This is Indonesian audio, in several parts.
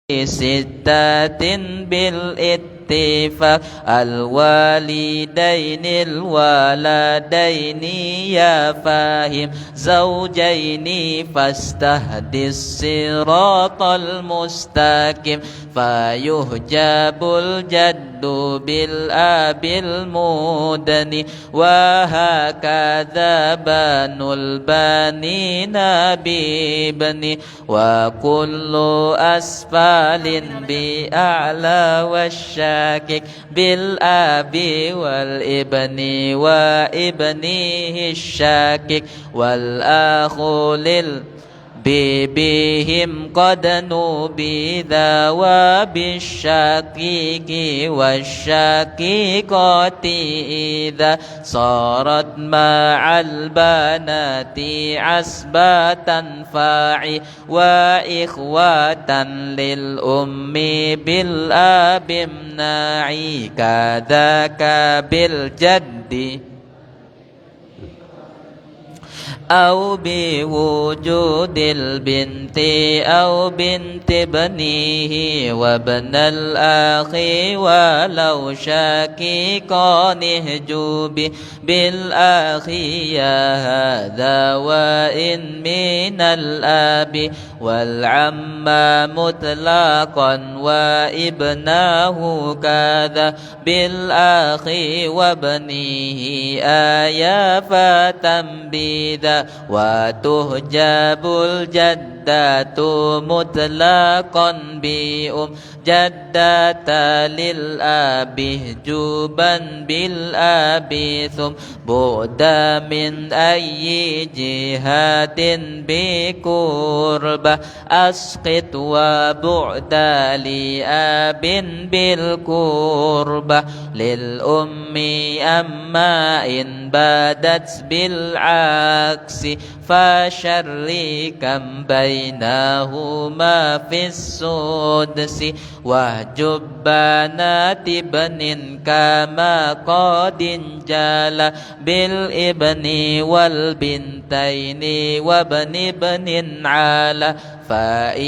ستات بالاتفاق الوالدين الولدين يا فاهم زوجين فاستهدي الصراط المستقيم فيهجب الجد بالآب المدني وهكذا بنو البنين بابن وكل أسفل بأعلى والشاكك بالآب والابن وابنه الشاكك والآخ بهم قد نبذ وبالشقيق والشقيقات إذا صارت مع البنات عصبة فاعي وإخوة للأم بالآب امناعي كذاك بالجد أو بوجود البنت أو بنت ابنه وابن الأخ ولو شقيقان اهجوب بالأخ يا هذا وإن من الأب والعم مطلقا وابناه كذا بالأخ وابنه آية فتنبيذا وتهجب الجدة مطلقا بأم جدة للأب هجوبا بالأب ثم بعد من أي جهات بقربة أسقط وبعد لأب بالقربة للأم أما إن بدت بالعكس فشركا بينهما في السدس وهجب بنات ابن كما قد جال بالابن والبنتين وابن ابن عال فإن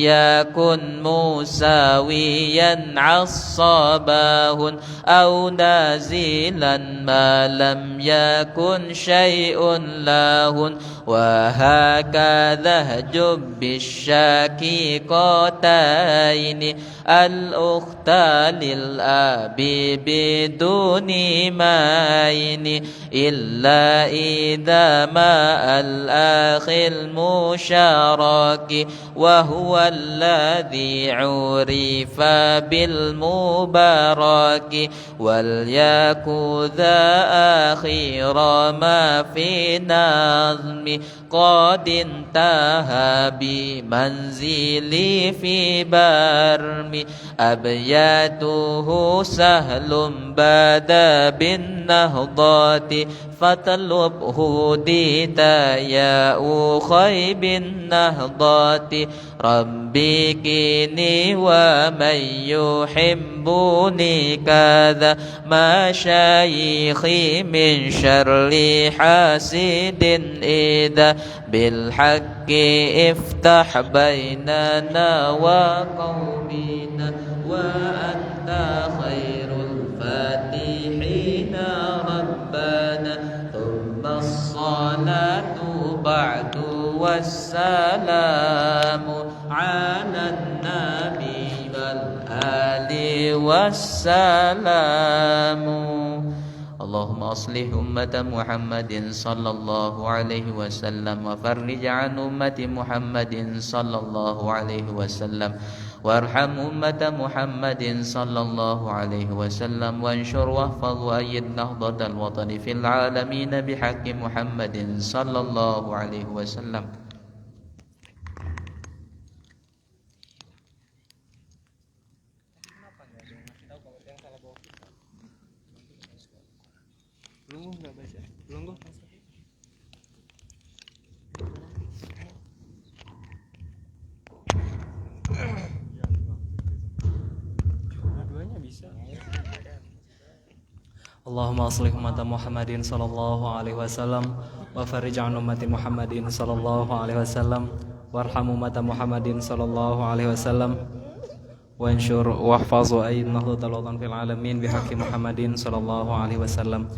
يكن مساويا عصباه أو نازلا ما لم يكن شيء له وهكذا هجب بالشقيقتين الأخت للأب بدون ماين إلا إذا ما الأخ المشارك وهو الذي عرف بالمبارك وليكن ذا آخر ما في نظم قد انتهى بمنزلي في برمي أبياته سهل بدا بالنهضات فاطلبه ديتا يا أخي بالنهضات ربي كني ومن يحبني كذا مشايخي من شر حاسد إذا بالحق افتح بيننا وقومنا وأنت خير الفاتحين ربنا ثم الصلاة بعد والسلام على النبي والآل والسلام اللهم أصلح أمة محمد صلى الله عليه وسلم وفرج عن أمة محمد صلى الله عليه وسلم وارحم أمة محمد صلى الله عليه وسلم وانشر واحفظ وأيد نهضة الوطن في العالمين بحق محمد صلى الله عليه وسلم. Allahumma aslih umat Muhammadin sallallahu alaihi wasallam wa farij an ummati Muhammadin sallallahu alaihi wasallam warham umat Muhammadin sallallahu alaihi wasallam وانشر واحفظ أيد نهضة الوطن في العالمين بحق محمد صلى الله عليه وسلم.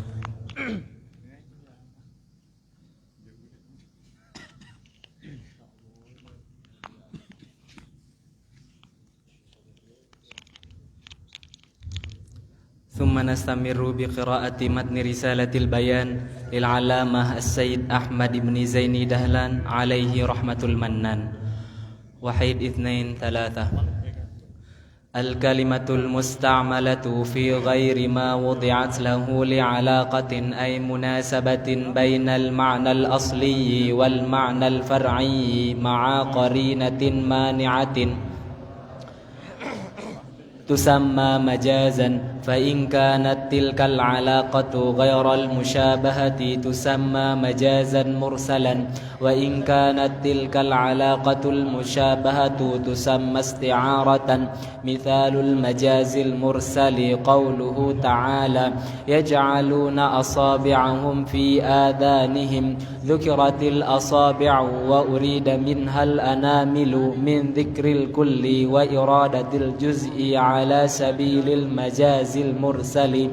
ثم نستمر بقراءة متن رسالة البيان للعلامة السيد أحمد بن زين دهلان عليه رحمة المنان. وحيد 2 3. الكلمة المستعملة في غير ما وضعت له لعلاقة أي مناسبة بين المعنى الأصلي والمعنى الفرعي مع قرينة مانعة تسمى مجازا، فإن كانت تلك العلاقة غير المشابهة تسمى مجازا مرسلا، وإن كانت تلك العلاقة المشابهة تسمى استعارة. مثال المجاز المرسل قوله تعالى يجعلون أصابعهم في آذانهم، ذكرت الأصابع وأريد منها الأنامل من ذكر الكل وإرادة الجزء على سبيل المجاز المرسل.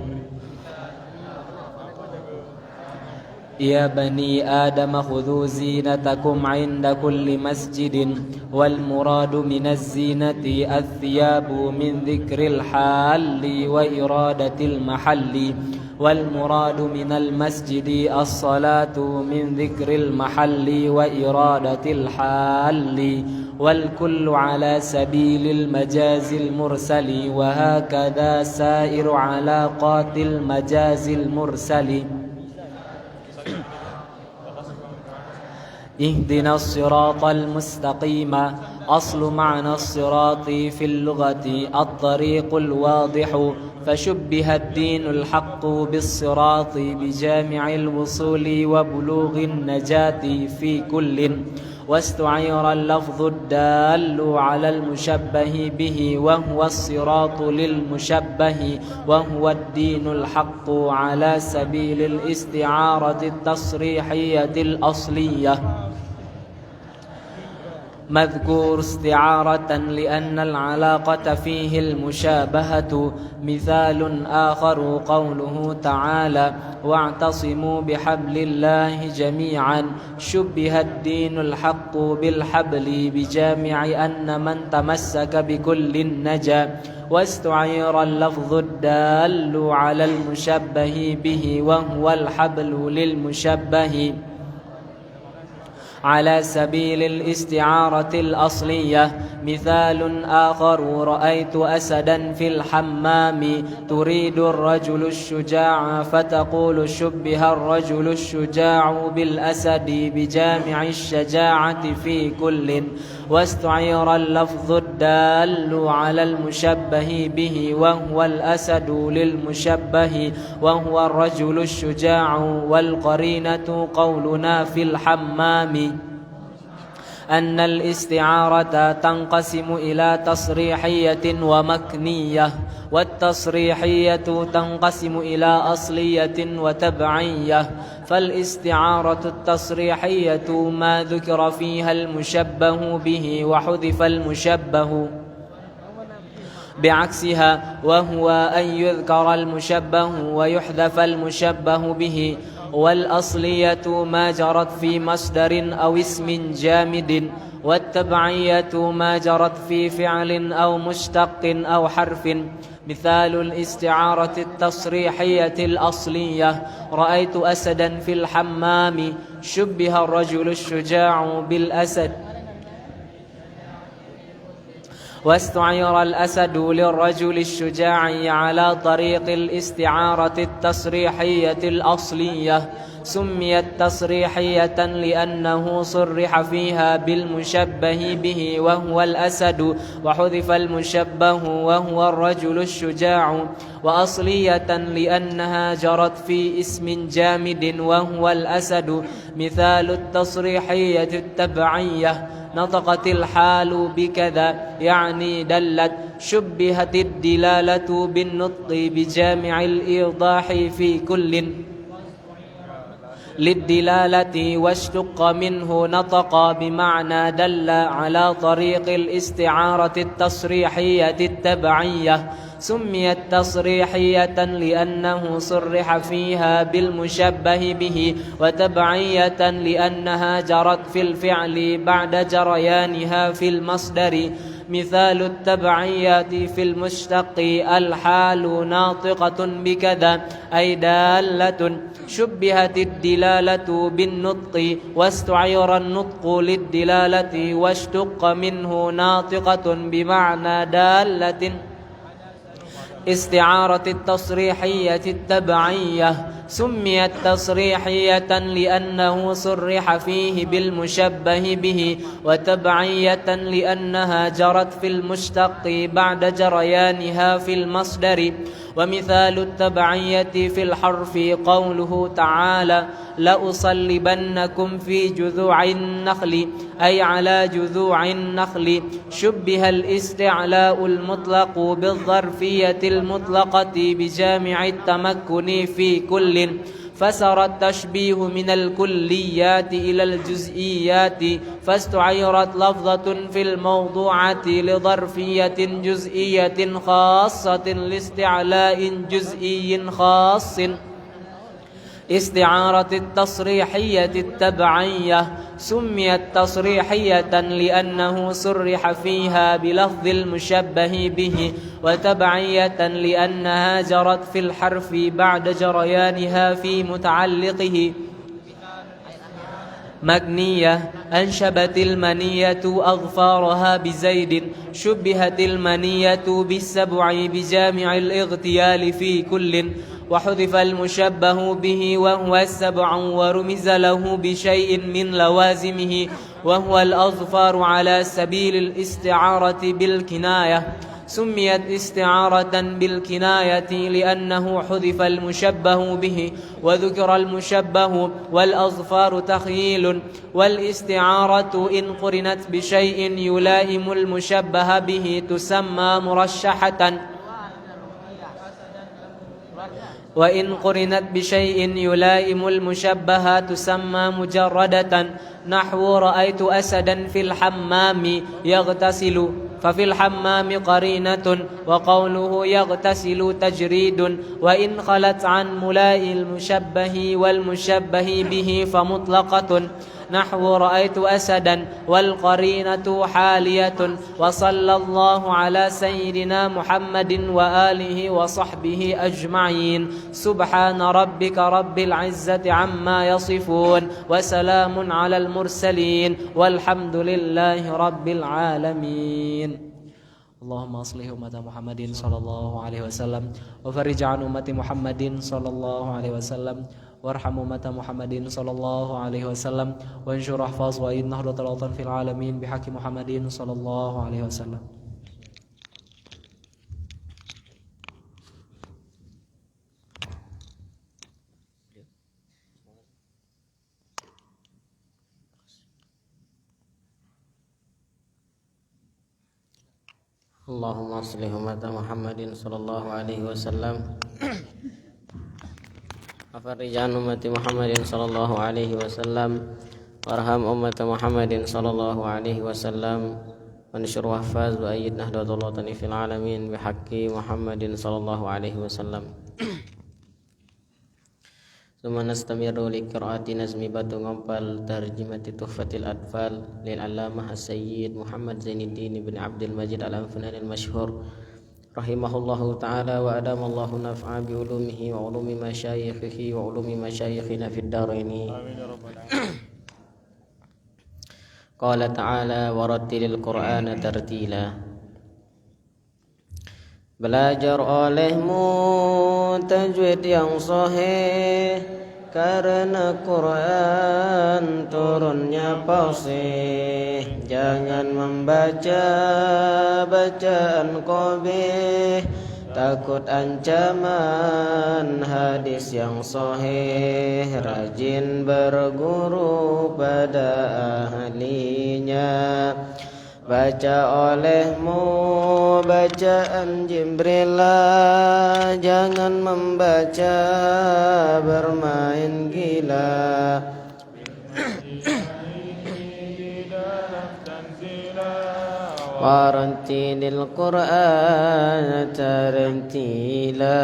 يا بني آدم خذوا زينتكم عند كل مسجد، والمراد من الزينة الثياب من ذكر الحال وإرادة المحل، والمراد من المسجد الصلاة من ذكر المحل وإرادة الحال، والكل على سبيل المجاز المرسل، وهكذا سائر علاقات المجاز المرسل. اهدنا الصراط المستقيم. أصل معنى الصراط في اللغة الطريق الواضح، فشبه الدين الحق بالصراط بجامع الوصول وبلوغ النجاة في كل، واستعير اللفظ الدال على المشبه به وهو الصراط للمشبه، وهو الدين الحق على سبيل الاستعارة التصريحية الأصلية. مذكور استعارة لأن العلاقة فيه المشابهة. مثال آخر قوله تعالى واعتصموا بحبل الله جميعا، شبه الدين الحق بالحبل بجامع أن من تمسك بكل نجا، واستعير اللفظ الدال على المشبه به وهو الحبل للمشبه على سبيل الاستعارة الأصلية. مثال آخر رأيت أسدا في الحمام، تريد الرجل الشجاع فتقول شبه الرجل الشجاع بالأسد بجامع الشجاعة في كل، واستعير اللفظ الدال على المشبه به وهو الأسد للمشبه وهو الرجل الشجاع، والقرينة قولنا في الحمام أن الاستعارة تنقسم إلى تصريحية ومكنية، والتصريحية تنقسم إلى أصلية وتبعية. فالاستعارة التصريحية ما ذكر فيها المشبه به وحذف المشبه بعكسها، وهو أن يذكر المشبه ويحذف المشبه به. والأصلية ما جرت في مصدر أو اسم جامد، والتبعية ما جرت في فعل أو مشتق أو حرف. مثال الاستعارة التصريحية الأصلية رأيت أسدا في الحمام، شبه الرجل الشجاع بالأسد، واستعير الأسد للرجل الشجاع على طريق الاستعارة التصريحية الأصلية. سميت تصريحية لأنه صرح فيها بالمشبه به وهو الأسد، وحذف المشبه وهو الرجل الشجاع. وأصلية لأنها جرت في اسم جامد وهو الأسد. مثال التصريحية التبعية نطقت الحال بكذا، يعني دلت. شبهت الدلالة بالنطق بجامع الإيضاح في كل. للدلالة واشتق منه نطق بمعنى دل على طريق الاستعارة التصريحية التبعية. سميت تصريحية لأنه صرح فيها بالمشبه به، وتبعية لأنها جرت في الفعل بعد جريانها في المصدر. مثال التبعيات في المشتق الحال ناطقة بكذا أي دالة. شبهت الدلالة بالنطق واستعير النطق للدلالة واشتق منه ناطقة بمعنى دالة. استعارة التصريحية التبعية سميت تصريحية لأنه صرح فيه بالمشبه به، وتبعية لأنها جرت في المشتق بعد جريانها في المصدر. ومثال التبعية في الحرف قوله تعالى لأصلبنكم في جذوع النخل أي على جذوع النخل. شبه الاستعلاء المطلق بالظرفية المطلقة بجامع التمكن في كل، فسر التشبيه من الكليات إلى الجزئيات، فاستعيرت لفظة في الموضوعة لظرفية جزئية خاصة لاستعلاء جزئي خاص. استعارة التصريحية التبعية سميت تصريحية لأنه صرح فيها بلفظ المشبه به، وتبعية لأنها جرت في الحرف بعد جريانها في متعلقه. مكنية أنشبت المنية أظفارها بزيد. شبهت المنية بالسبع بجامع الاغتيال في كل، وحذف المشبه به وهو السبع ورمز له بشيء من لوازمه وهو الأظفار على سبيل الاستعارة بالكناية. سميت استعارة بالكناية لأنه حذف المشبه به وذكر المشبه، والأظفار تخييل. والاستعارة إن قرنت بشيء يلائم المشبه به تسمى مرشحة، وإن قرنت بشيء يلائم المشبه تسمى مجردة. نحو رأيت أسدا في الحمام يغتسل، ففي الحمام قرينة، وقوله يغتسل تجريد. وإن خلت عن ملاء المشبه والمشبه به فمطلقة. نحو رأيت أسدا والقرينة حالية. وصلى الله على سيدنا محمد وآله وصحبه أجمعين. سبحان ربك رب العزة عما يصفون، وسلام على المرسلين، والحمد لله رب العالمين. اللهم أصلح أمة محمد صلى الله عليه وسلم، وفرج عن أمة محمد صلى الله عليه وسلم، وارحم أمة محمد صلى الله عليه وسلم، وانشر احفاظ وأيد نهضة الوطن في العالمين بحق محمد صلى الله عليه وسلم. اللهم أصلح أمة محمد صلى الله عليه وسلم، وفرج عن أمة محمد صلى الله عليه وسلم، وارحم أمة محمد صلى الله عليه وسلم، وانشر واحفظ وأيد نهضة الوطن في العالمين بحق محمد صلى الله عليه وسلم. ثم نستمر لقراءة نظم بatu Ngompal ترجمة تحفة الأطفال للعلامة السيد محمد زين الدين بن عبد المجيد الأنفنان المشهور رحمه الله تعالى، وأدام الله نفعا بعلومه وعلوم مشايخه وعلوم مشايخنا في الدارين. قال تعالى ورتل القرآن ترتيلا. Belajar olehmu tajwid yang sahih, karena Quran turunnya fasih. Jangan membaca bacaan qabih, takut ancaman hadis yang sahih. Rajin berguru pada ahlinya, baca olehmu bacaan Jibrillah, jangan membaca bermain gila. Warantilil Qur'an tartila,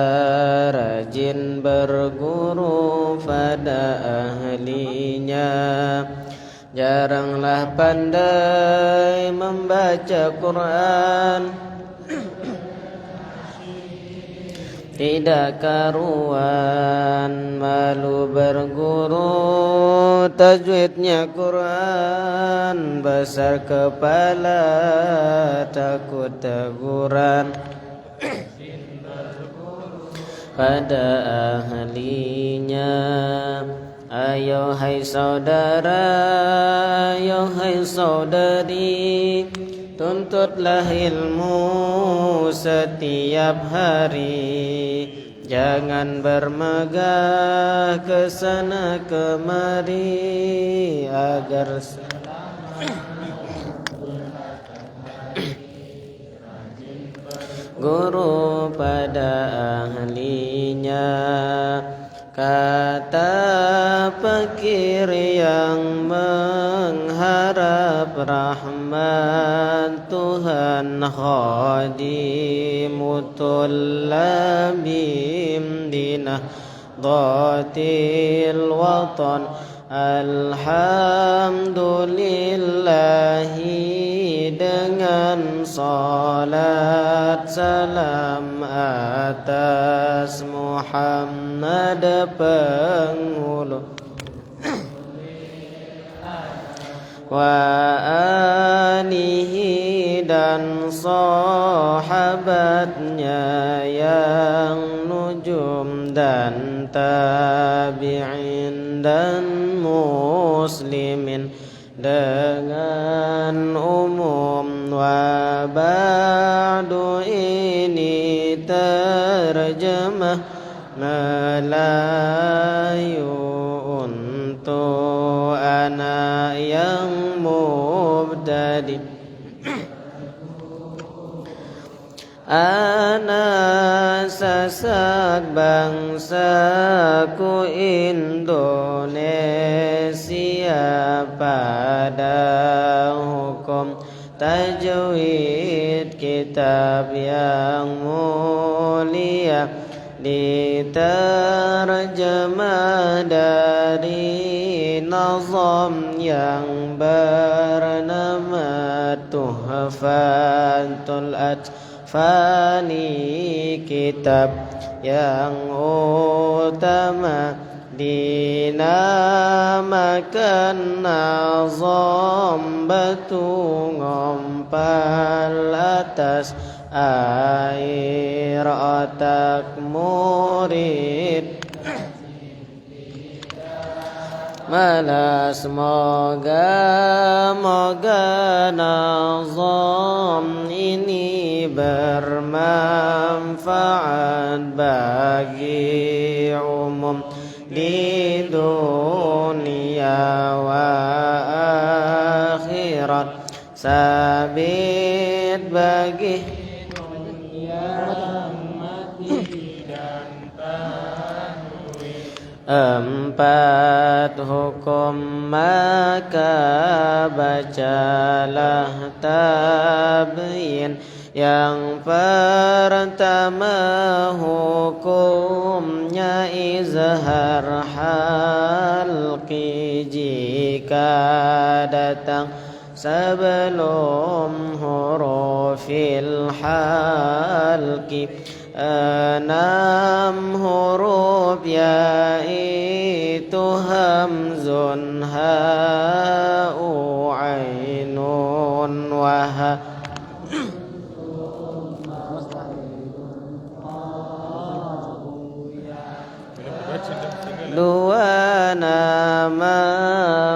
rajin berguru pada ahlinya. Jaranglah pandai membaca Quran, tidak karuan malu berguru. Tajwidnya Quran, besar kepala takut teguran. Pada ahlinya, ayo hai saudara, ayo hai saudari, tuntutlah ilmu setiap hari. Jangan bermegah kesana kemari agar guru pada ahlinya. Kata fakir yang mengharap rahmat Tuhan, khadimutul labim dinah dhatil watan. Alhamdulillahi, dengan salat salam atas Muhammad penghulu wa alihi dan sahabatnya yang nujum dan tabi'in dan muslimin dengan umum. Wa ba'du, ini terjemah Melayu untuk anak yang mubtadi. Anak sasak bangsaku Indonesia, pada hukum tajwid kitab yang mulia, diterjemah dari nazam yang bernama Tuhfatul Atfani, kitab yang utama dinamakan nazam batu ngompal atas air otak murid. Malas moga nazam ini bermanfaat bagi umum di dunia wa akhirat, sabit bagi empat hukum, maka bacalah tabyin. Yang pertama hukumnya izhar halqi jika datang sebelum hurufil halqi. 6 huruf yaitu hamzun, ha'u, ainun, wa dua nama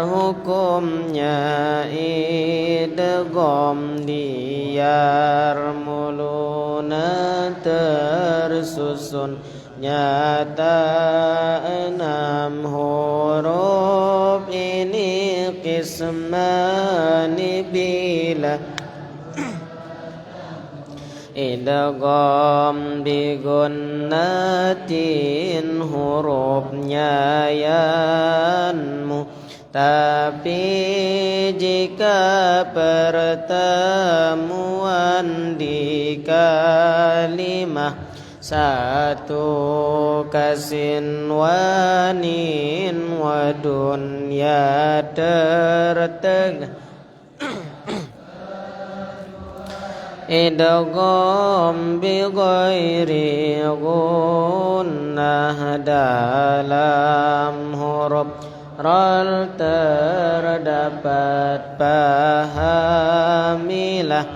hukumnya idgham diyar muluna tersusun nyata. 6 huruf ini qismani bila idgham bi gunnatin hurufnya yanmu, tapi jika pertemuan di kalimah satu kasin wanin wa dunya tertengah idgham bi ghairi gunnah dalam huruf ral terdapat pahamilah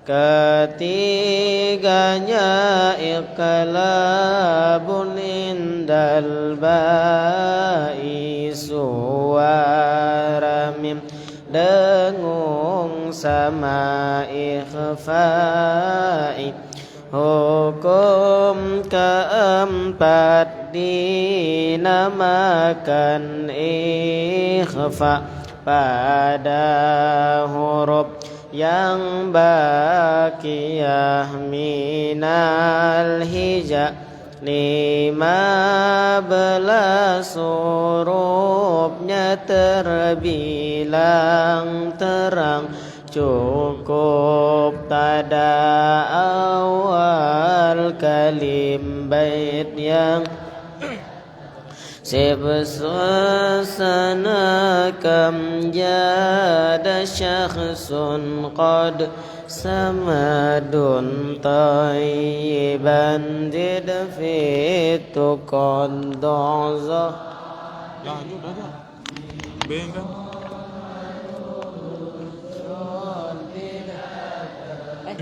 ketiganya iqlabun indal ba'i suara mim dengung sama ikhfa'i. Hukum keempat dinamakan ikhfa pada huruf yang baqiyah minal hija 15 hurufnya terbilang terang, cukup pada awal kalim bait yang sebesana kam jada syakhsun qad samadun tayyiban zid fitu qaddaza. Ya ini udah ada beng kan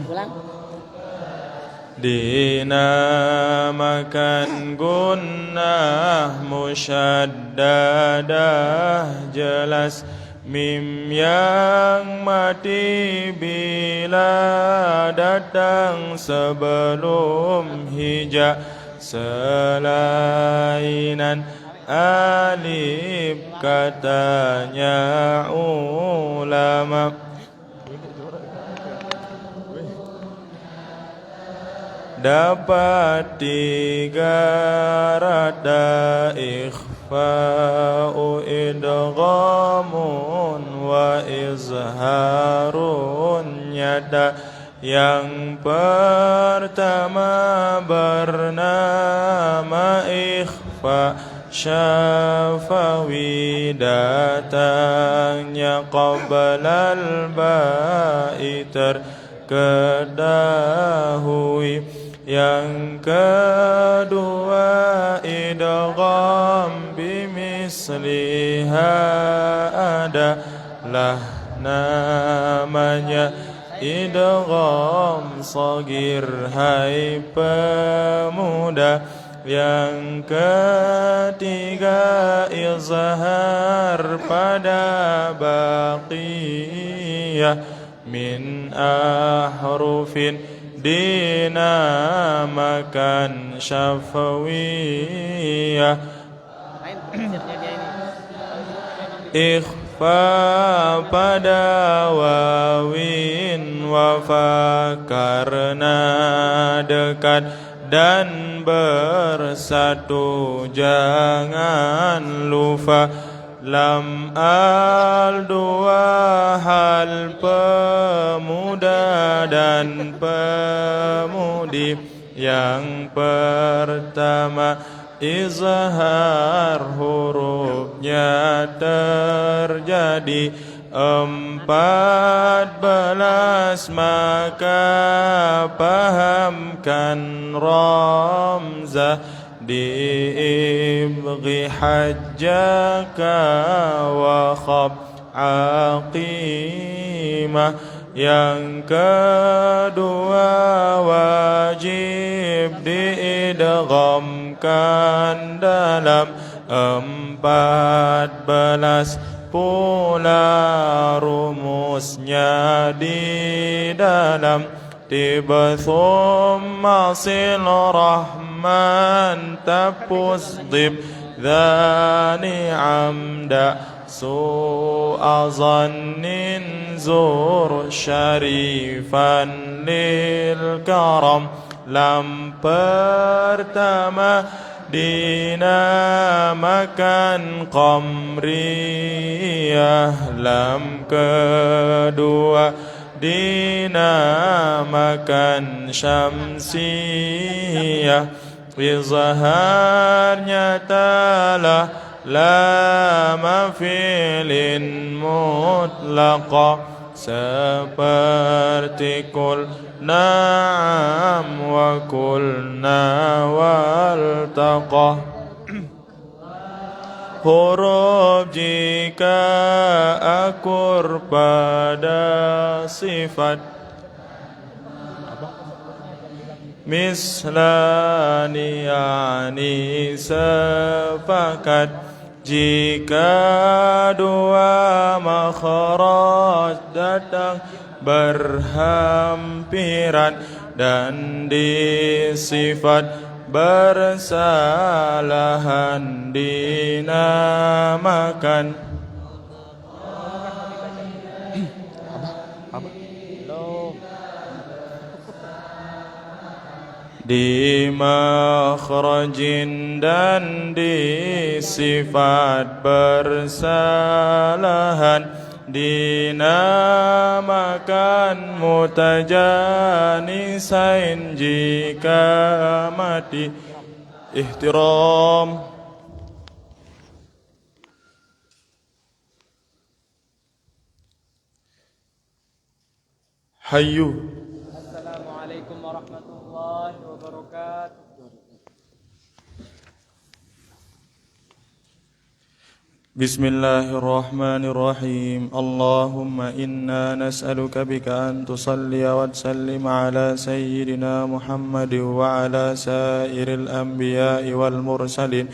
ulang. Dinamakan gunnah musyaddadah jelas, mim yang mati bila datang sebelum hija, selainan alif katanya ulama. Dapat 3 rada ikhfa'u idghamun wa izharun nyata. Yang pertama bernama ikhfa syafawi, datangnya qablal ba'i terketahui. Yang kedua idgham bimisliha adalah namanya idgham shagir, hai pemuda. Yang ketiga izhar pada baqiyah min ahrufin, dinamakan syafawiyah. Ikhfa pada wawin wafa karena dekat dan bersatu jangan lupa. Lam al dua hal pemuda dan pemudi. Yang pertama izhar hurufnya terjadi 14, maka pahamkan ramzah diibghi hajjaka wa khab aqimah. Yang kedua wajib diidghamkan dalam 14 pula rumusnya di dalam tiba thumma sil rahman tapus dib dhani amda سوء ظن زور شريفا للكرم لم pertama dinamakan Qamriyah, lam kedua dinamakan Syamsiyah, izharnya talah lama fi'lin mutlaqa seperti kul na'am wa kulna waltaqa. Huruf jika akur pada sifat mislani yani sepakat, jika dua makhraj datang berhampiran dan di sifat bersalahan dinamakan di makhrajin dan di sifat bersalahan dinamakan mutajanisain jika mati. Ihtiram. Hayyu. Assalamualaikum warahmatullahi wabarakatuh. Bismillahirrahmanirrahim. Allahumma inna nas'aluka bika an tusalli wa tusallim ala sayyidina Muhammad wa ala sairil anbiya'i wal mursalin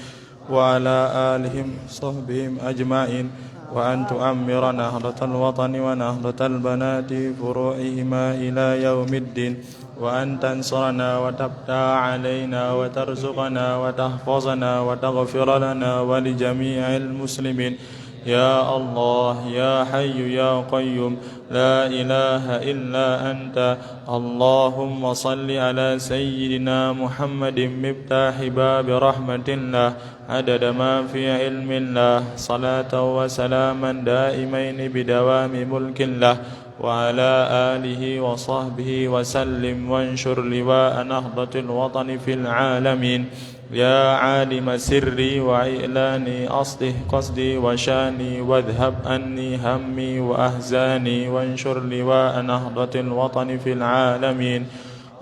wa ala alihim sahbihim ajma'in wa an tu'ammira nahdatal watani wa nahdatal banati furu'ihima ila yaumiddin wa an tansurana wa tabda alaina wa tarzuqana wa tahfazana wa taghfira lana wa li jami'il muslimin. Ya Allah, ya Hayyu ya Qayyum, la ilaha illa anta. Allahumma salli ala sayyidina Muhammadin miftahi babi rahmatillah adada ma fi ilmillah, salatan wa salaman daimaini bidawami mulkillah وعلى آله وصحبه وسلم وانشر لواء نهضة الوطن في العالمين. يا عالم سري وإعلاني أصلح قصدي وشاني واذهب عني همي وأحزاني وانشر لواء نهضة الوطن في العالمين.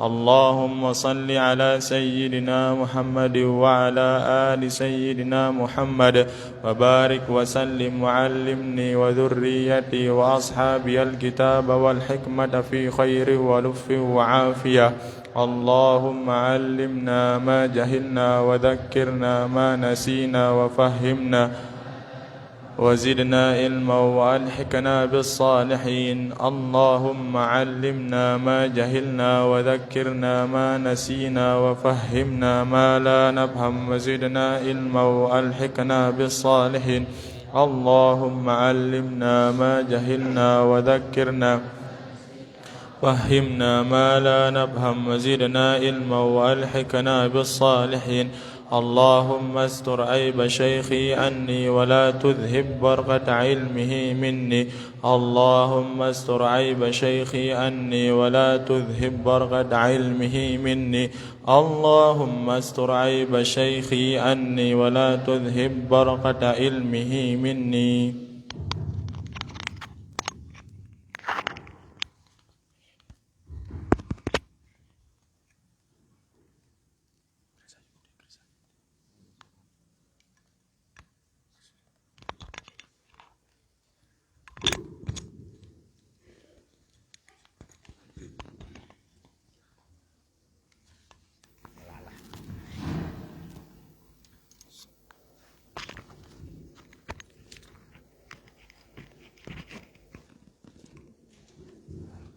اللهم صل على سيدنا محمد وعلى آل سيدنا محمد وبارك وسلم وعلمني وذريتي وأصحابي الكتاب والحكمة في خير ولف وعافية. اللهم علمنا ما جهلنا وذكرنا ما نسينا وفهمنا وزدنا علما وألحقنا بالصالحين. اللهم علمنا ما جهلنا وذكرنا ما نسينا وفهمنا ما لا نفهم وزدنا علما وألحقنا بالصالحين. اللهم علمنا ما جهلنا وذكرنا فهمنا ما لا نفهم وزدنا علما وألحقنا بالصالحين. اللهم استر عيب شيخي عني ولا تذهب برقة علمه مني. اللهم استر عيب شيخي عني ولا تذهب برقة علمه مني. اللهم استر عيب شيخي عني ولا تذهب برقة علمه مني.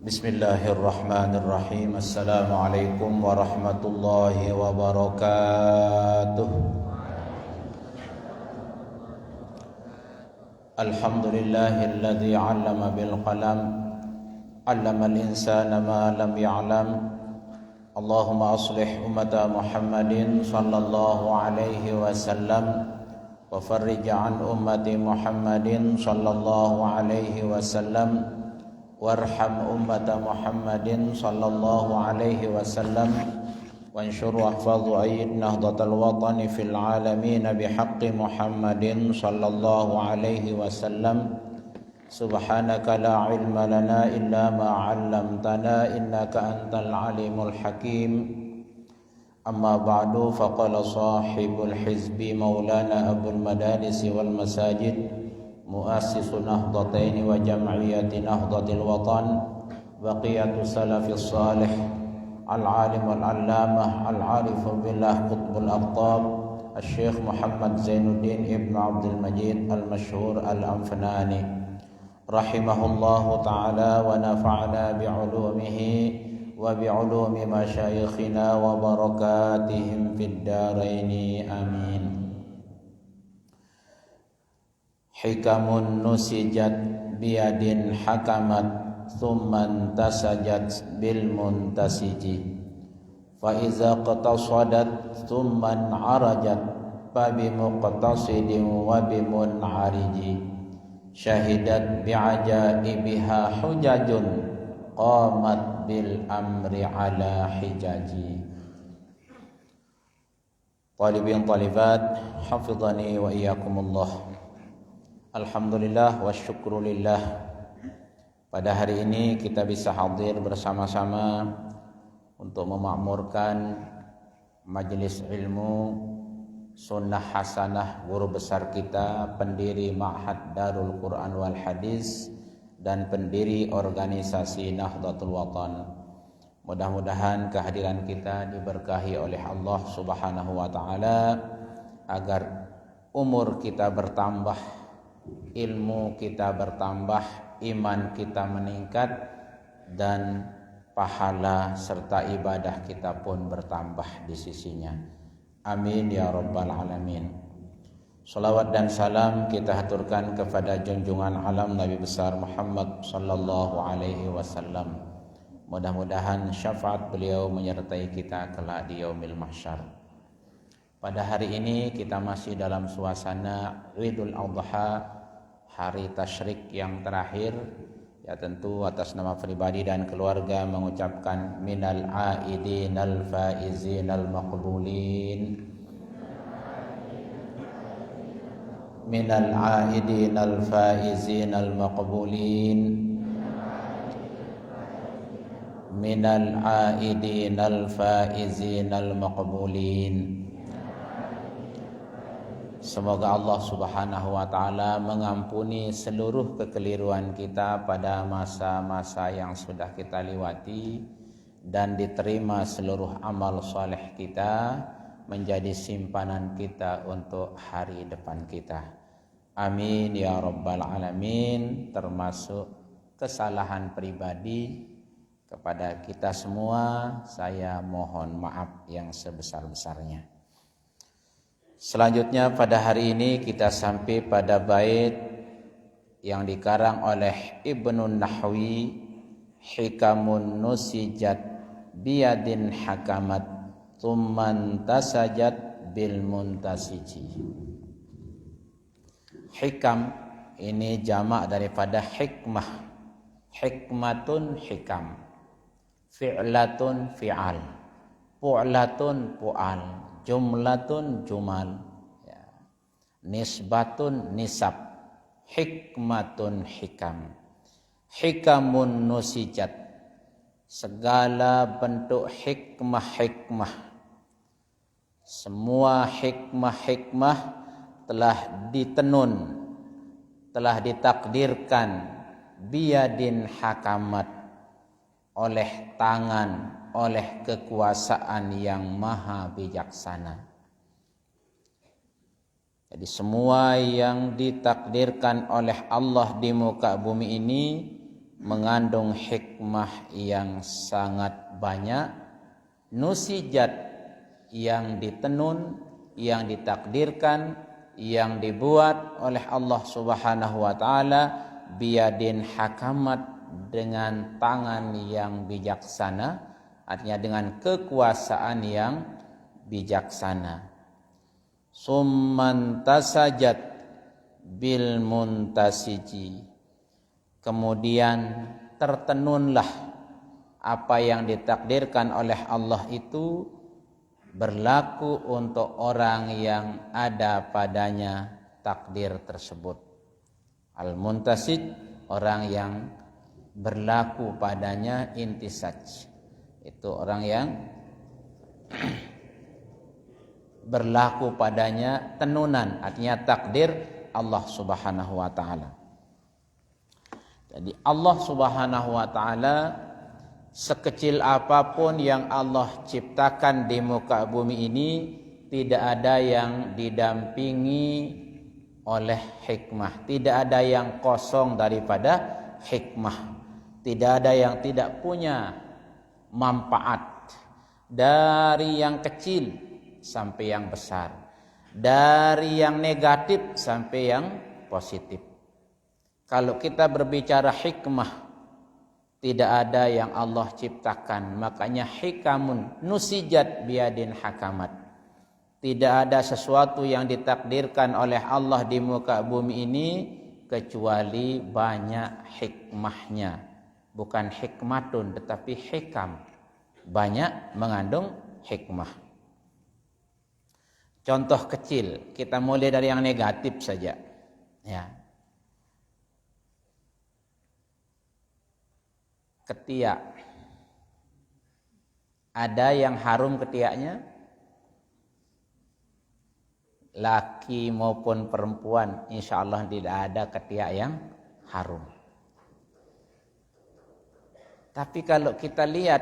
Bismillahirrahmanirrahim. Assalamualaikum warahmatullahi wabarakatuh. Alhamdulillahilladzi 'allama bil qalam 'allamal insana ma lam ya'lam. Allahumma aslih ummata Muhammadin sallallahu alaihi wasallam wa farrij 'an ummati Muhammadin sallallahu alaihi wasallam warham ummata Muhammadin sallallahu alaihi wasallam وانشر واحفظ وأيد نهضة الوطن في العالمين بحق محمد صلى الله عليه وسلم سبحانك لا علم لنا إلا ما علمتنا إنك أنت العليم الحكيم أما بعد فقال صاحب الحزب مولانا أبو المدارس والمساجد مؤسس نهضتين وجمعية نهضة الوطن بقية السلف الصالح العالم العلامة العارف بالله قطب الأقطاب الشيخ محمد زين الدين ابن عبد المجيد المشهور الأنفناني رحمه الله تعالى ونفعنا بعلومه وبعلوم مشايخنا وبركاتهم في الدارين آمين. حكم نسجت بيد حكمت ثم انتسجت بالمنتسج فإذا اقتصدت ثم انعرجت فبمقتصد وبمنعرج شهدت بعجائبها حجج قامت بالأمر على حجاج. Talibin talibat hafizani wa iyyakumullah. Alhamdulillah wa syukrulillah. Pada hari ini kita bisa hadir bersama-sama untuk memakmurkan majelis ilmu sunnah hasanah guru besar kita, pendiri Ma'had Darul Quran wal Hadis dan pendiri organisasi Nahdlatul Watan. Mudah-mudahan kehadiran kita diberkahi oleh Allah Subhanahu wa taala agar umur kita bertambah, ilmu kita bertambah, iman kita meningkat, dan pahala serta ibadah kita pun bertambah di sisinya. Amin ya rabbal alamin. Salawat dan salam kita haturkan kepada junjungan alam Nabi besar Muhammad sallallahu alaihi wasallam. Mudah-mudahan syafaat beliau menyertai kita kelak di yaumil mahsyar. Pada hari ini kita masih dalam suasana Idul Adha, hari tasyrik yang terakhir. Ya tentu atas nama pribadi dan keluarga mengucapkan minal aidin al faizin al maqbulin, minal aidin al faizin al maqbulin, minal aidin al faizin al maqbulin. Semoga Allah Subhanahu wa taala mengampuni seluruh kekeliruan kita pada masa-masa yang sudah kita lewati dan diterima seluruh amal saleh kita menjadi simpanan kita untuk hari depan kita. Amin ya rabbal alamin. Termasuk kesalahan pribadi kepada kita semua, saya mohon maaf yang sebesar-besarnya. Selanjutnya pada hari ini kita sampai pada bait yang dikarang oleh Ibnun Nahwi, hikamun nusijat biyadin hakamat thumman tasajat bil muntasiji. Hikam ini jamak daripada hikmah. Hikmatun hikam, fi'latun fi'al, pu'latun pu'al, jumlatun jumal, ya. Nisbatun nisab, hikmatun hikam, hikamun nusijat, segala bentuk hikmah-hikmah, semua hikmah-hikmah telah ditenun, telah ditakdirkan biyadin hakamat, oleh tangan, oleh kekuasaan yang maha bijaksana. Jadi semua yang ditakdirkan oleh Allah di muka bumi ini mengandung hikmah yang sangat banyak. Nusijat, yang ditenun, yang ditakdirkan yang dibuat oleh Allah Subhanahu wa taala biyadin hakamat, dengan tangan yang bijaksana, artinya dengan kekuasaan yang bijaksana. Summan tasajat bil muntasiji, kemudian tertenunlah apa yang ditakdirkan oleh Allah itu berlaku untuk orang yang ada padanya takdir tersebut. Al-muntasij, orang yang berlaku padanya intisaj, itu orang yang berlaku padanya tenunan, artinya takdir Allah Subhanahu wa taala. Jadi Allah Subhanahu wa taala sekecil apapun yang Allah ciptakan di muka bumi ini, tidak ada yang didampingi oleh hikmah, tidak ada yang kosong daripada hikmah, tidak ada yang tidak punya manfaat, dari yang kecil sampai yang besar, dari yang negatif sampai yang positif. Kalau kita berbicara hikmah, tidak ada yang Allah ciptakan, makanya hikamun nusijat biadin hakamat. Tidak ada sesuatu yang ditakdirkan oleh Allah di muka bumi ini kecuali banyak hikmahnya. Bukan hikmatun, tetapi hikam, banyak mengandung hikmah. Contoh kecil, kita mulai dari yang negatif saja, ya. Ketiak, ada yang harum ketiaknya, laki maupun perempuan, insya Allah tidak ada ketiak yang harum. Tapi kalau kita lihat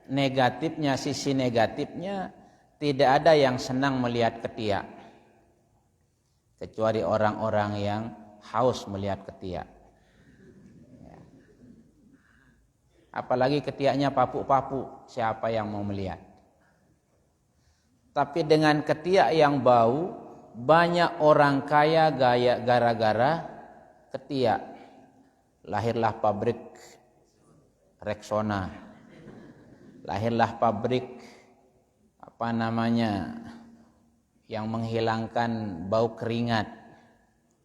negatifnya, sisi negatifnya, tidak ada yang senang melihat ketiak, kecuali orang-orang yang haus melihat ketiak. Apalagi ketiaknya papu-papu, siapa yang mau melihat? Tapi dengan ketiak yang bau, banyak orang kaya gaya gara-gara ketiak. Lahirlah pabrik Rexona, lahirlah pabrik yang menghilangkan bau keringat,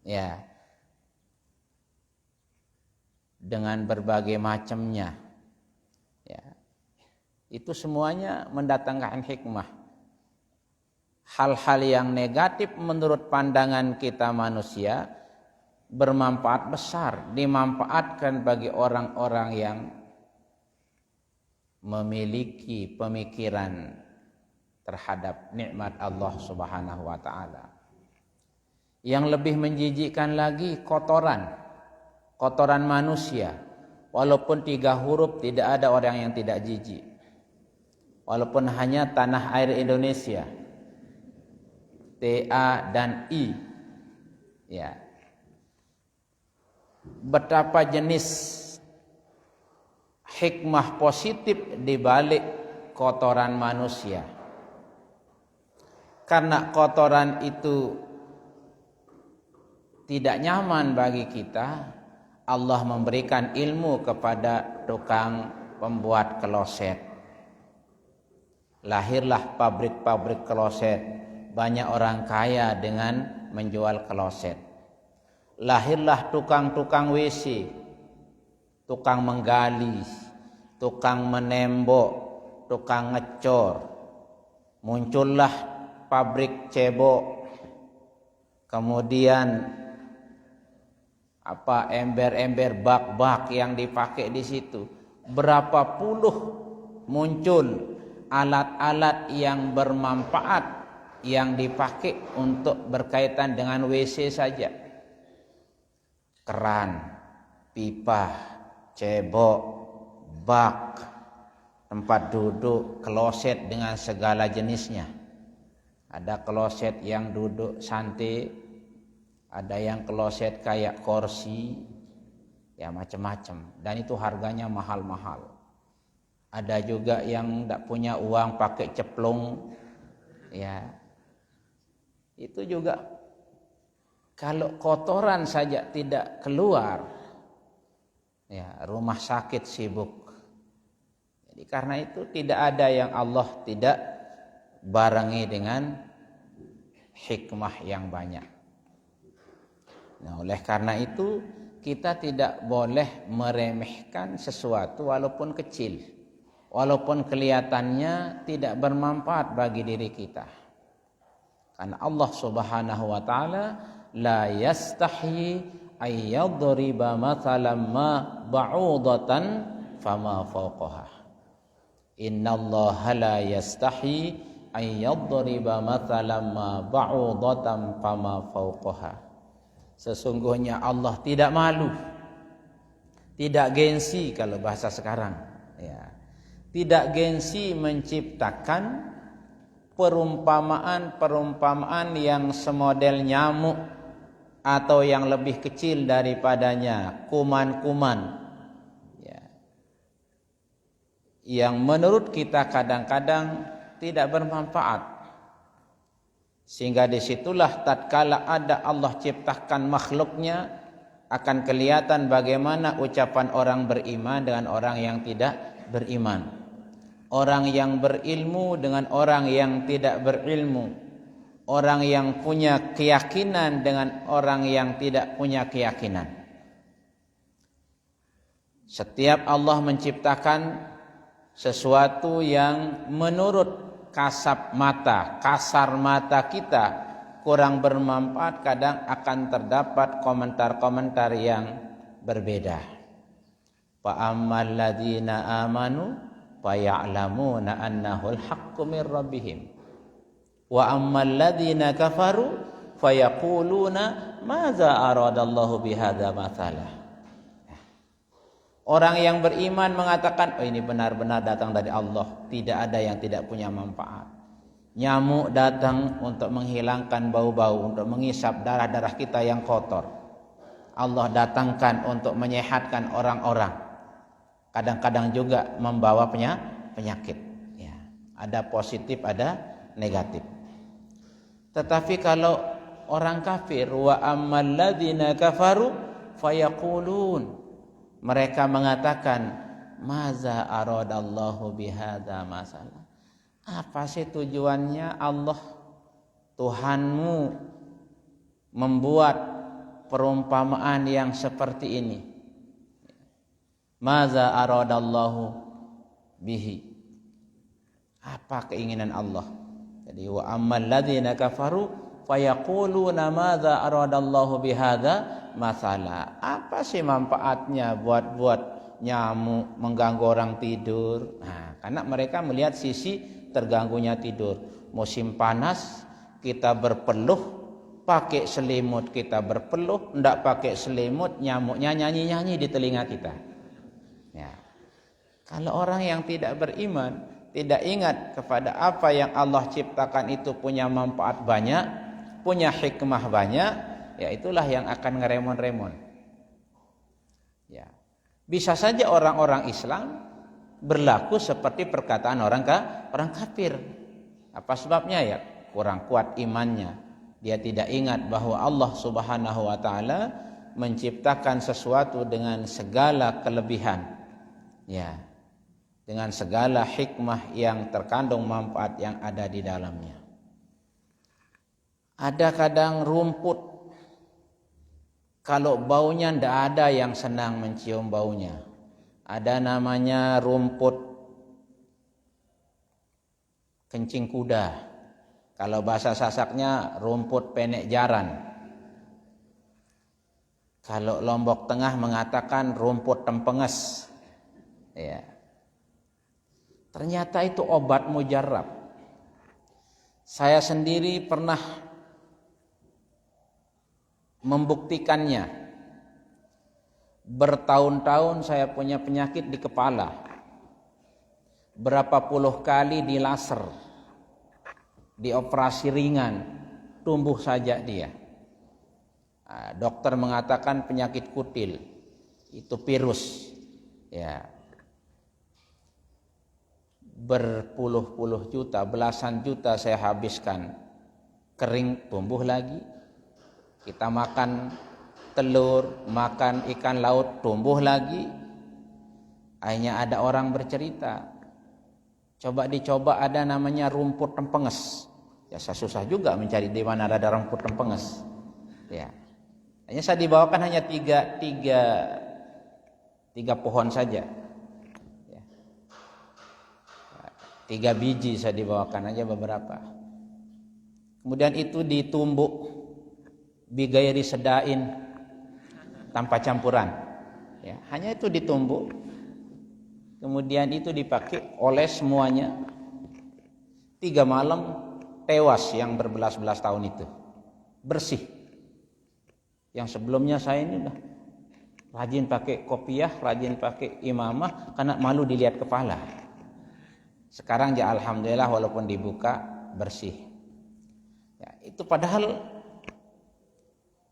ya, dengan berbagai macamnya. Ya, itu semuanya mendatangkan hikmah. Hal-hal yang negatif menurut pandangan kita manusia bermanfaat besar, dimanfaatkan bagi orang-orang yang memiliki pemikiran terhadap nikmat Allah Subhanahu wa taala. Yang lebih menjijikkan lagi, kotoran manusia. Walaupun 3 huruf, tidak ada orang yang tidak jijik. Walaupun hanya tanah air Indonesia, TA dan I, ya. Betapa jenis hikmah positif di balik kotoran manusia. Karena kotoran itu tidak nyaman bagi kita, Allah memberikan ilmu kepada tukang pembuat kloset. Lahirlah pabrik-pabrik kloset, banyak orang kaya dengan menjual kloset. Lahirlah tukang-tukang WC, tukang menggali, tukang menembok, tukang ngecor. Muncullah pabrik cebok, kemudian ember-ember, bak-bak yang dipakai di situ. Berapa puluh muncul alat-alat yang bermanfaat yang dipakai untuk berkaitan dengan WC saja. Keran, pipa, cebok, bak, tempat duduk, kloset dengan segala jenisnya. Ada kloset yang duduk santai, ada yang kloset kayak kursi, ya macam-macam. Dan itu harganya mahal-mahal. Ada juga yang tidak punya uang pakai ceplung, ya. Itu juga Kalau kotoran saja tidak keluar, ya rumah sakit sibuk. Jadi karena itu tidak ada yang Allah tidak barengi dengan hikmah yang banyak. Nah, oleh karena itu kita tidak boleh meremehkan sesuatu walaupun kecil, walaupun kelihatannya tidak bermanfaat bagi diri kita. Karena Allah Subhanahu wa taala la yastahyi ay yadriba mathalan ma ba'udatan fama fawqaha. Innallaha la yastahyi ay yadriba mathalan ma ba'udatan fama fawqaha. Sesungguhnya Allah tidak malu, tidak gengsi kalau bahasa sekarang, ya. Tidak gengsi menciptakan perumpamaan yang semodel nyamuk atau yang lebih kecil daripadanya, kuman-kuman, ya, yang menurut kita kadang-kadang tidak bermanfaat. Sehingga disitulah tatkala ada Allah ciptakan makhluknya, akan kelihatan bagaimana ucapan orang beriman dengan orang yang tidak beriman, orang yang berilmu dengan orang yang tidak berilmu, orang yang punya keyakinan dengan orang yang tidak punya keyakinan. Setiap Allah menciptakan sesuatu yang menurut kasar mata kita kurang bermanfaat, kadang akan terdapat komentar-komentar yang berbeda. Fa ammal ladzina amanu faya'lamuna annahul haqqu mir rabbihim wa ammal ladzina kafaru fayaquluna madza aradallahu bihadza mathalah. Orang yang beriman mengatakan, oh ini benar-benar datang dari Allah, tidak ada yang tidak punya manfaat. Nyamuk datang untuk menghilangkan bau-bau, untuk menghisap darah-darah kita yang kotor. Allah datangkan untuk menyehatkan orang-orang. Kadang-kadang juga membawa penyakit. Ya, ada positif, ada negatif. Tetapi kalau orang kafir, wa ammal ladzina kafaru fayaqulun, mereka mengatakan, maza aradallahu bihadza masalah. Apa sih tujuannya Allah, Tuhanmu, membuat perumpamaan yang seperti ini? Maza aradallahu bihi. Apa keinginan Allah? Jadi wa ammal ladzina kafaru fayaquluna madza aradallahu bihadza masalah. Apa sih manfaatnya buat nyamuk mengganggu orang tidur? Nah, karena mereka melihat sisi terganggunya tidur. Musim panas kita berpeluh, pakai selimut kita berpeluh, enggak pakai selimut nyamuknya nyanyi-nyanyi di telinga kita. Ya. Kalau orang yang tidak beriman, tidak ingat kepada apa yang Allah ciptakan itu punya manfaat banyak, punya hikmah banyak, ya itulah yang akan ngeremon-remon. Ya. Bisa saja orang-orang Islam berlaku seperti perkataan orang kafir. Apa sebabnya? Ya kurang kuat imannya. Dia tidak ingat bahwa Allah Subhanahu wa taala menciptakan sesuatu dengan segala kelebihan. Ya. Dengan segala hikmah yang terkandung manfaat yang ada di dalamnya. Ada kadang rumput, kalau baunya tidak ada yang senang mencium baunya. Ada namanya rumput kencing kuda. Kalau bahasa Sasaknya rumput penek jaran. Kalau Lombok Tengah mengatakan rumput tempenges. Ya. Ternyata itu obat mujarab. Saya sendiri pernah membuktikannya. Bertahun-tahun saya punya penyakit di kepala. Berapa puluh kali di laser, dioperasi ringan, tumbuh saja dia. Dokter mengatakan penyakit kutil, itu virus. Ya. Berpuluh-puluh juta, belasan juta saya habiskan. Kering, tumbuh lagi. Kita makan telur, makan ikan laut, tumbuh lagi. Akhirnya ada orang bercerita, coba dicoba ada namanya rumput tempenges. Ya saya susah juga mencari di mana ada rumput tempenges. Ya, hanya saya dibawakan hanya tiga pohon saja. Ya. 3 biji saya dibawakan aja beberapa. Kemudian itu ditumbuk bigairi sedain tanpa campuran. Ya, hanya itu ditumbuk. Kemudian itu dipakai oleh semuanya. 3 malam tewas yang berbelas-belas tahun itu. Bersih. Yang sebelumnya saya ini udah rajin pakai kopiah, rajin pakai imamah karena malu dilihat kepala. Sekarang ya alhamdulillah walaupun dibuka bersih. Ya, itu padahal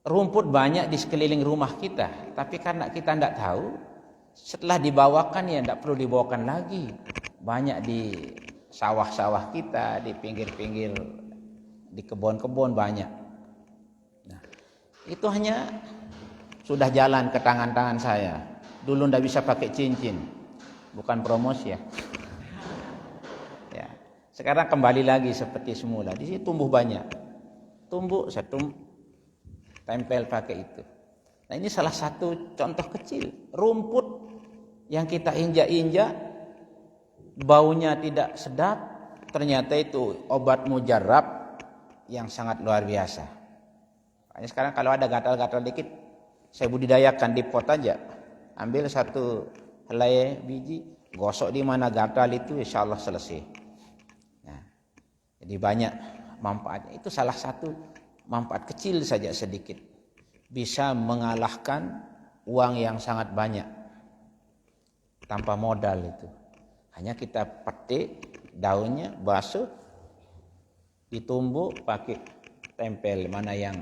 rumput banyak di sekeliling rumah kita, tapi karena kita tidak tahu, setelah dibawakan ya tidak perlu dibawakan lagi. Banyak di sawah-sawah kita, di pinggir-pinggir, di kebun-kebun banyak. Nah, itu hanya sudah jalan ke tangan-tangan saya. Dulu tidak bisa pakai cincin, bukan promosi ya. Ya, sekarang kembali lagi seperti semula. Di sini tumbuh banyak, tumbuh satu tempel pakai itu. Nah ini salah satu contoh kecil. Rumput yang kita injak-injak, baunya tidak sedap, ternyata itu obat mujarab yang sangat luar biasa. Makanya sekarang kalau ada gatal-gatal dikit, saya budidayakan di pot aja. Ambil 1 helai biji, gosok di mana gatal itu, insya Allah selesai. Nah, jadi banyak manfaatnya. Itu salah satu manfaat kecil saja sedikit. Bisa mengalahkan uang yang sangat banyak. Tanpa modal itu. Hanya kita petik daunnya, basuh, ditumbuk, pakai tempel mana yang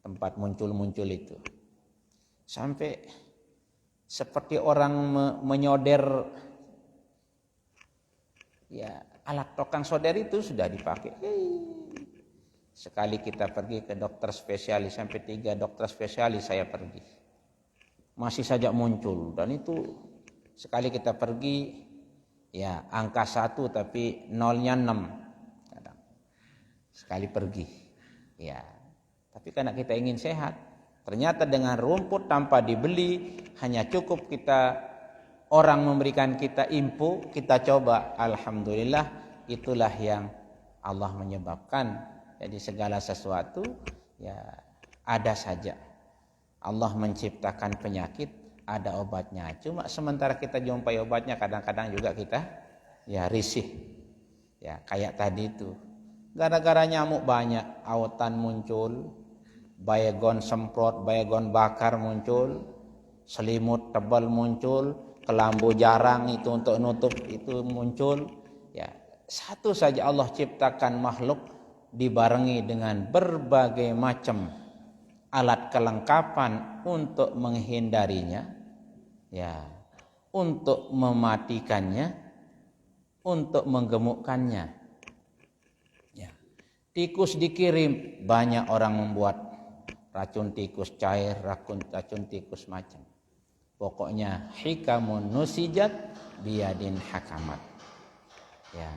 tempat muncul-muncul itu. Sampai seperti orang menyoder ya alat tukang soder itu sudah dipakai. Sekali kita pergi ke dokter spesialis, sampai 3 dokter spesialis saya pergi, masih saja muncul. Dan itu sekali kita pergi ya angka 1 tapi nolnya 6 kadang. Sekali pergi ya. Tapi karena kita ingin sehat, ternyata dengan rumput tanpa dibeli, hanya cukup kita orang memberikan kita info, kita coba, alhamdulillah itulah yang Allah menyebabkan. Jadi segala sesuatu ya ada saja. Allah menciptakan penyakit, ada obatnya. Cuma sementara kita jumpai obatnya, kadang-kadang juga kita ya risih. Ya kayak tadi itu. Gara-gara nyamuk banyak, autan muncul, baygon semprot, baygon bakar muncul, selimut tebal muncul, kelambu jarang itu untuk nutup itu muncul. Ya, satu saja Allah ciptakan makhluk dibarengi dengan berbagai macam alat kelengkapan untuk menghindarinya, ya, untuk mematikannya, untuk menggemukkannya. Ya. Tikus dikirim, banyak orang membuat racun tikus cair, racun tikus macam. Pokoknya hikamun nusijat biyadin hakamat. Ya.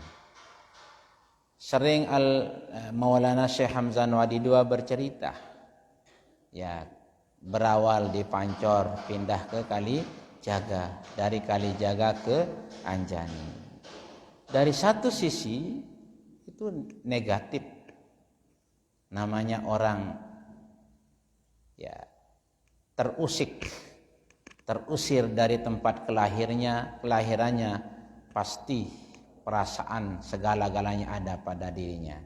Sering Maulana Syekh Hamzah Wadi II bercerita, ya berawal di Pancor, pindah ke Kalijaga, dari Kalijaga ke Anjani. Dari satu sisi itu negatif, namanya orang ya terusir dari tempat kelahirannya, pasti perasaan segala-galanya ada pada dirinya.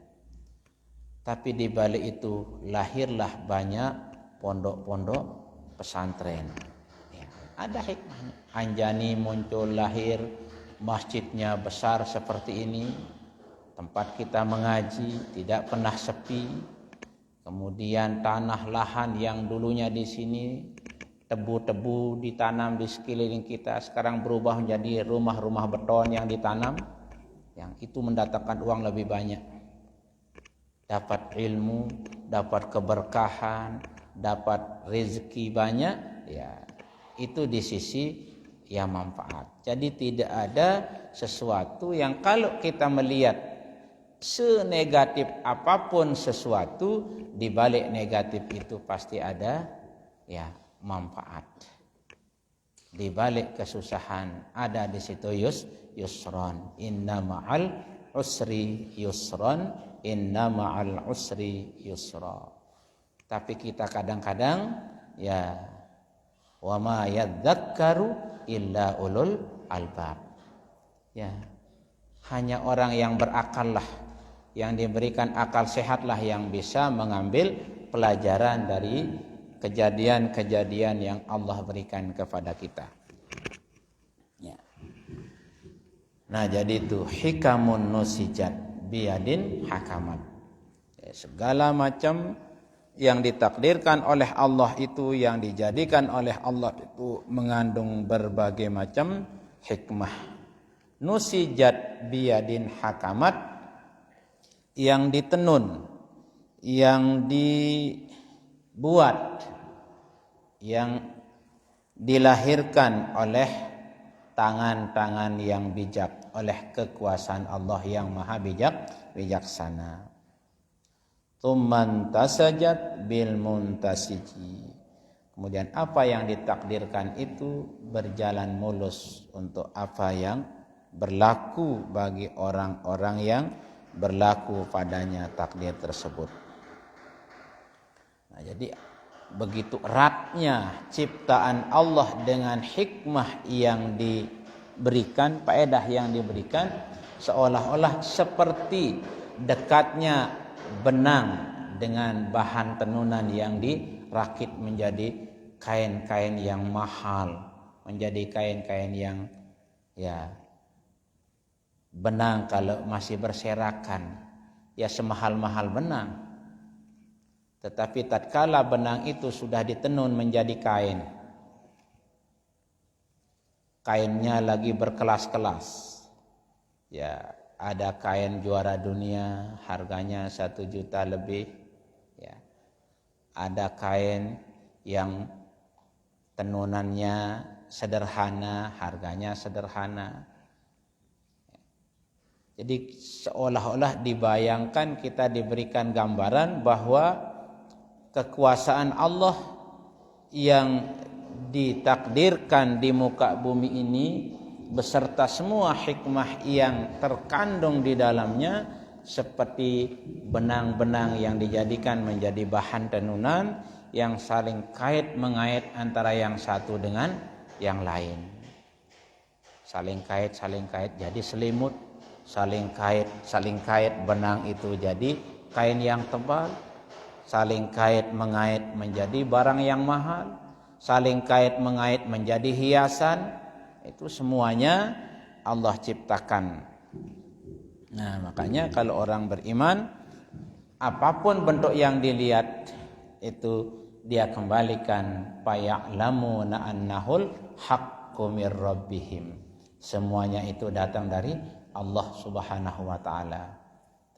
Tapi di balik itu lahirlah banyak pondok-pondok pesantren. Ya, ada hikmahnya. Anjani muncul, lahir, masjidnya besar seperti ini, tempat kita mengaji tidak pernah sepi. Kemudian tanah lahan yang dulunya di sini tebu-tebu ditanam di sekeliling kita, sekarang berubah menjadi rumah-rumah beton yang ditanam, yang itu mendatangkan uang lebih banyak. dapat ilmu, dapat keberkahan, dapat rezeki banyak, ya itu di sisi yang manfaat. Jadi tidak ada sesuatu yang kalau kita melihat senegatif apapun sesuatu, di balik negatif itu pasti ada ya manfaat. Di balik kesusahan ada di situ yusron. Inna ma'al usri yusron, inna ma'al usri yusra. Tapi kita kadang-kadang ya wa ma yadzakkaru illa ulul albab. Ya, hanya orang yang berakal lah, yang diberikan akal sehatlah yang bisa mengambil pelajaran dari kejadian-kejadian yang Allah berikan kepada kita. Ya. Nah, jadi itu hikamun nusijat biyadin hakamat. Ya, segala macam yang ditakdirkan oleh Allah itu, yang dijadikan oleh Allah itu mengandung berbagai macam hikmah. Nusijat biyadin hakamat, yang ditenun, yang dibuat, yang dilahirkan oleh tangan-tangan yang bijak, oleh kekuasaan Allah yang maha bijaksana. Tsumman tasajat bil muntasiji. Kemudian apa yang ditakdirkan itu berjalan mulus untuk apa yang berlaku bagi orang-orang yang berlaku padanya takdir tersebut. Nah, jadi begitu eratnya ciptaan Allah dengan hikmah yang diberikan, faedah yang diberikan, seolah-olah seperti dekatnya benang dengan bahan tenunan yang dirakit menjadi kain-kain yang mahal, menjadi kain-kain yang ya benang kalau masih berserakan ya semahal-mahal benang. Tetapi tatkala benang itu sudah ditenun menjadi kain, kainnya lagi berkelas-kelas. Ya, ada kain juara dunia harganya 1 juta lebih. Ya, ada kain yang tenunannya sederhana, harganya sederhana. Jadi seolah-olah dibayangkan, kita diberikan gambaran bahwa kekuasaan Allah yang ditakdirkan di muka bumi ini beserta semua hikmah yang terkandung di dalamnya seperti benang-benang yang dijadikan menjadi bahan tenunan yang saling kait mengait antara yang satu dengan yang lain. Saling kait jadi selimut, saling kait benang itu jadi kain yang tebal, saling kait mengait menjadi barang yang mahal, saling kait mengait menjadi hiasan. Itu semuanya Allah ciptakan. Nah, makanya kalau orang beriman, apapun bentuk yang dilihat itu dia kembalikan faya'lamuna annahul haqqu mir rabbihim. Semuanya itu datang dari Allah Subhanahu wa taala.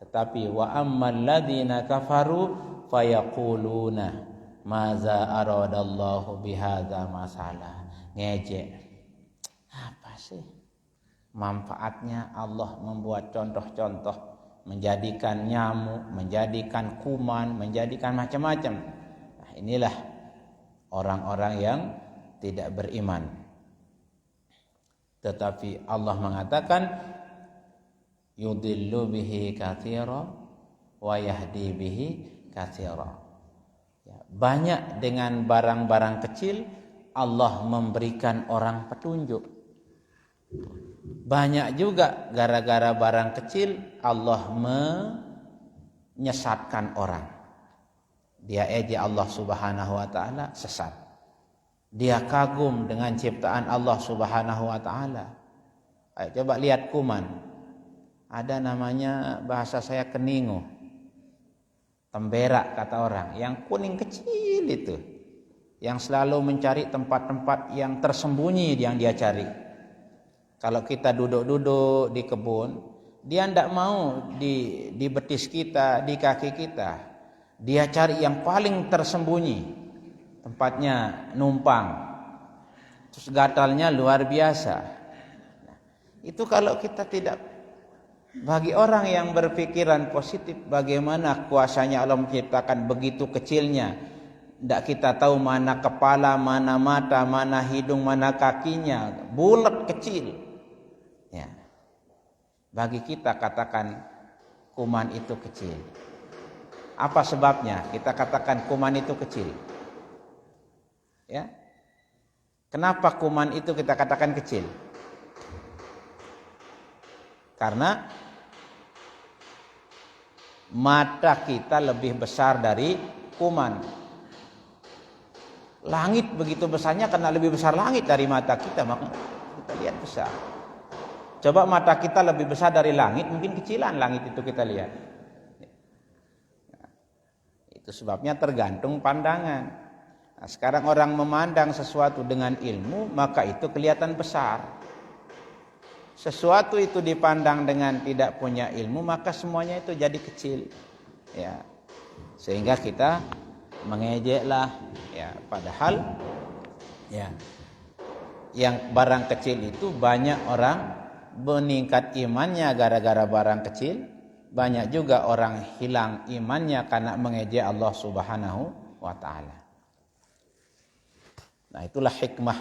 Tetapi wa ammal ladzina kafaru fayaquluna maza aradallahu bihadza masala. Ngejek. Apa sih manfaatnya Allah membuat contoh-contoh, menjadikan nyamuk, menjadikan kuman, menjadikan macam-macam. Nah, inilah orang-orang yang tidak beriman. Tetapi Allah mengatakan yudillu bihi katsira wa yahdi bihi katsira. Ya, banyak dengan barang-barang kecil Allah memberikan orang petunjuk. Banyak juga gara-gara barang kecil Allah menyesatkan orang. Dia ejek Allah Subhanahu wa taala, sesat. Dia kagum dengan ciptaan Allah Subhanahu wa taala. Ayo coba lihat kuman. Ada namanya bahasa saya keningo. Temberak kata orang, yang kuning kecil itu. Yang selalu mencari tempat-tempat yang tersembunyi yang dia cari. Kalau kita duduk-duduk di kebun, Dia tidak mau di betis kita, di kaki kita. Dia cari yang paling tersembunyi, tempatnya numpang. Terus gatalnya luar biasa. Nah, itu kalau kita tidak, bagi orang yang berpikiran positif, bagaimana kuasanya Allah menciptakan begitu kecilnya. Tidak kita tahu mana kepala, mana mata, mana hidung, mana kakinya, bulat kecil. Ya. Bagi kita katakan kuman itu kecil. Apa sebabnya kita katakan kuman itu kecil? Ya. Kenapa kuman itu kita katakan kecil? Karena mata kita lebih besar dari kuman. Langit begitu besarnya karena lebih besar langit dari mata kita, maka kita lihat besar. Coba mata kita lebih besar dari langit, mungkin kecilan langit itu kita lihat. Nah, itu sebabnya tergantung pandangan. Nah, sekarang orang memandang sesuatu dengan ilmu, maka itu kelihatan besar. Sesuatu itu dipandang dengan tidak punya ilmu, maka semuanya itu jadi kecil. Ya. Sehingga kita mengejeklah, ya, padahal ya, yang barang kecil itu banyak orang meningkat imannya gara-gara barang kecil, banyak juga orang hilang imannya karena mengejek Allah Subhanahu wa taala. Nah, itulah hikmah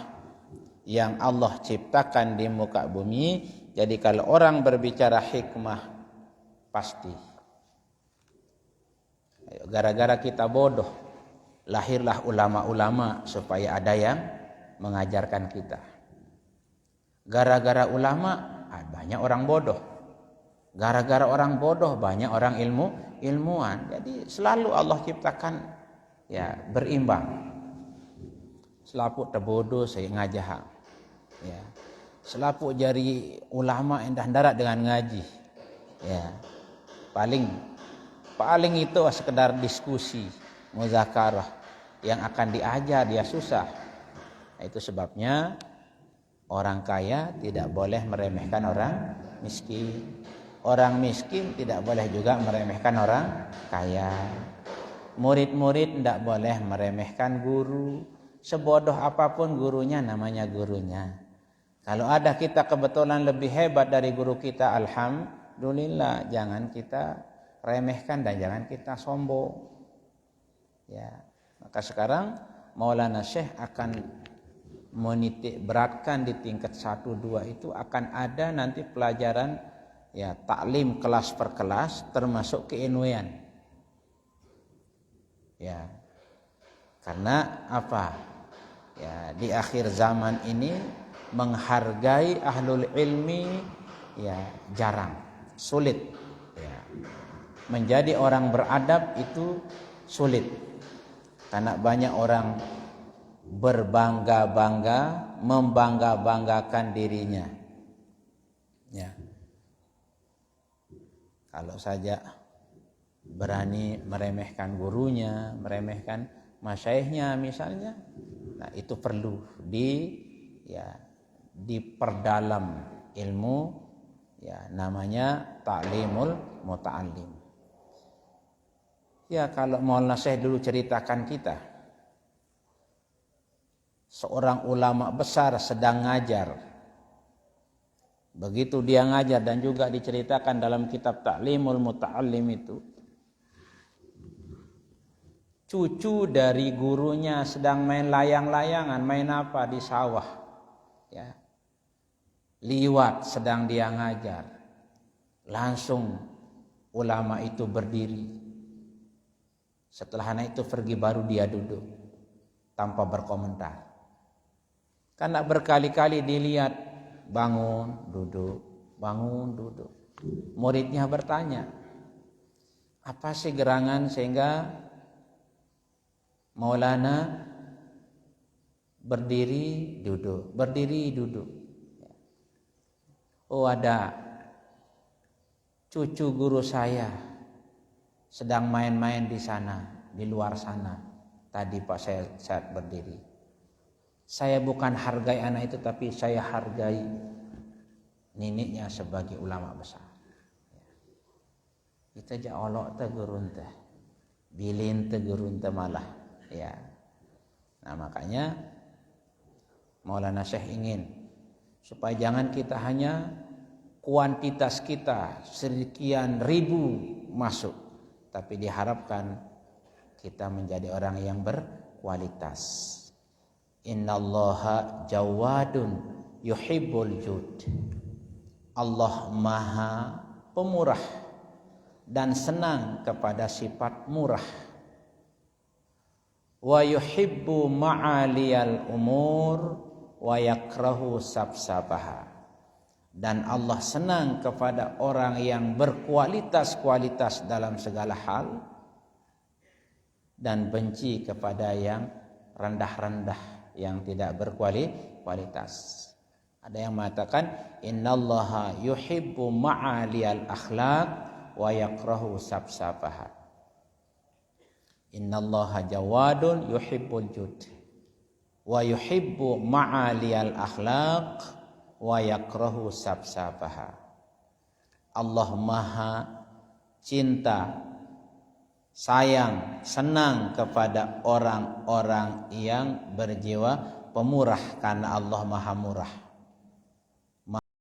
yang Allah ciptakan di muka bumi. Jadi kalau orang berbicara hikmah, pasti gara-gara kita bodoh, lahirlah ulama-ulama supaya ada yang mengajarkan kita. Gara-gara ulama banyak orang bodoh. Gara-gara orang bodoh banyak orang ilmuwan. Jadi selalu Allah ciptakan ya berimbang. Selaput terbodoh saya ngajah. Ya. Selaput jari ulama endah darat dengan ngaji. Ya. Paling itu sekedar diskusi, muzakarah, yang akan diajar dia susah. Nah, itu sebabnya orang kaya tidak boleh meremehkan orang miskin. Orang miskin tidak boleh juga meremehkan orang kaya. Murid-murid tidak boleh meremehkan guru. Sebodoh apapun gurunya, namanya gurunya. Kalau ada kita kebetulan lebih hebat dari guru kita, alhamdulillah. Jangan kita remehkan dan jangan kita sombong. Ya, maka sekarang Maulana Syekh akan menitik beratkan di tingkat 1, 2 itu akan ada nanti pelajaran ya taklim kelas per kelas termasuk keilmuan. Ya. Karena apa? Ya, di akhir zaman ini menghargai ahlul ilmi ya jarang, sulit. Ya. Menjadi orang beradab itu sulit. Karena banyak orang berbangga-bangga, membangga-banggakan dirinya. Ya. Kalau saja berani meremehkan gurunya, meremehkan masyaikhnya misalnya, nah itu perlu diperdalam ilmu, ya namanya ta'limul muta'allim. Ya kalau Maulana Syekh dulu ceritakan kita, seorang ulama besar sedang ngajar. Begitu dia ngajar dan juga diceritakan dalam kitab Ta'limul Muta'allim itu, cucu dari gurunya sedang main layang-layangan, main apa di sawah. Ya. Liwat sedang dia ngajar. Langsung ulama itu berdiri. Setelah anak itu pergi baru dia duduk tanpa berkomentar. Karena berkali-kali dilihat bangun, duduk, bangun, duduk. Muridnya bertanya, apa sih gerangan sehingga Maulana berdiri, duduk, berdiri, duduk. Oh ada cucu guru saya sedang main-main di sana, di luar sana. Tadi Pak saya saat berdiri. Saya bukan hargai anak itu, tapi saya hargai neneknya sebagai ulama besar. Kita ja olok teh gurun teh. Bilin teh gurun teh malah, ya. Nah, makanya Maulana Syekh ingin supaya jangan kita hanya kuantitas kita sekian ribu masuk, tapi diharapkan kita menjadi orang yang berkualitas. Innallaha jawadun yuhibbul jud. Allah Maha Pemurah dan senang kepada sifat murah. Wa yuhibbu ma'aliyal umur wa yakrahu sabsabaha. Dan Allah senang kepada orang yang berkualitas-kualitas dalam segala hal dan benci kepada yang rendah-rendah, yang tidak berkualitas. Ada yang mengatakan innallaha yuhibbu ma'aliyal akhlaq wa yakrahu sabsabaha. Innallaha jawadun yuhibbul jud wa yuhibbu ma'aliyal akhlaq wa yakrahu sabsabaha. Allah Maha cinta, sayang, senang kepada orang-orang yang berjiwa pemurah karena Allah Maha Murah.